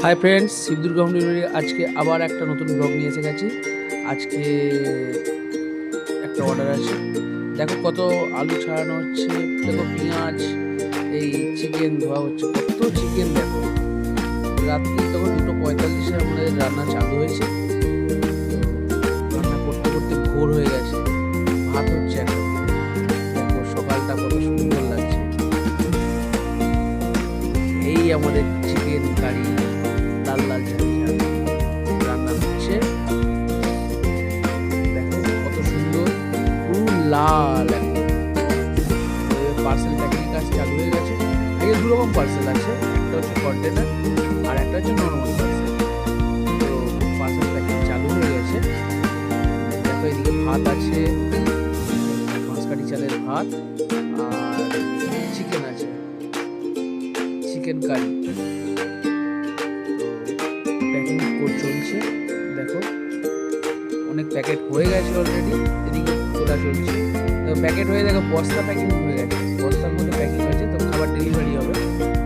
Hi friends, Shibdurga home delivery আজকে আবার একটা নতুন ব্লগ নিয়ে এসে গেছি। আজকে একটা অর্ডার আছে। দেখো কত আলু ছাড়ানো হচ্ছে, দেখো পেঁয়াজ, এই চিকেন ধোয়া হচ্ছে, কত চিকেন দেখো। রাত্রি তখন 2:45 আমাদের রান্না চালু হয়েছে। তো রান্না করতে করতে ভোর হয়ে গেছে, ভাত হচ্ছে এখন। দেখো সকালটা কত সুন্দর লাগছে। এই আমাদের চিকেন কারি লাল লাল ঝাল রান্না হচ্ছে। দেখো কত সুন্দর, পুরো লাল। পার্সেল প্যাকিং কাজ চালু হয়ে গেছে। এই দু রকম পার্সেল আছে, একটা হচ্ছে কন্টেনার আর একটা হচ্ছে নর্মাল পার্সেল। তো পার্সেল প্যাকিং চালু হয়ে গেছে। দেখো এদিকে ভাত আছে, বাঁশকাঠি চালের ভাত, আর চিকেন আছে, চিকেন কারি। প্যাকিং চলছে। দেখো অনেক প্যাকেট হয়ে গেছে অলরেডি, এদিকে তোলা চলছে। তো প্যাকেট হয়ে দেখো বস্তা প্যাকিং হয়ে গেছে, বস্তার মধ্যে প্যাকিং হয়েছে। তো খাবার ডেলিভারি হবে।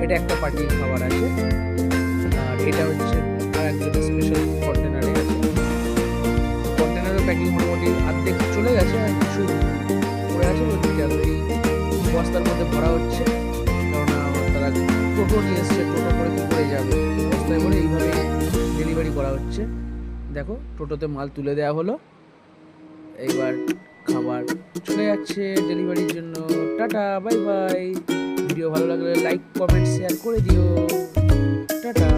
এটা একটা পার্টির খাবার আছে, আর এটা হচ্ছে আর একজন স্পেশাল কন্টেনারে আছে। কন্টেনারের প্যাকিং মোটামুটি অর্ধেক চলে গেছে, আর কিছু পড়ে আছে। এই বস্তার মধ্যে ভরা হচ্ছে, কারণ তারা টোটো নিয়ে এসছে, টোটো করে কী করে যাবে, বস্তায় করে এইভাবে ডেলিভারি করা হচ্ছে। দেখো টোটোতে মাল তুলে দেওয়া হলো, এইবার খাবার চলে যাচ্ছে ডেলিভারির জন্য। Tata, bye bye. ভিডিও ভালো লাগলে লাইক, কমেন্ট, শেয়ার করে দিও। টাটা।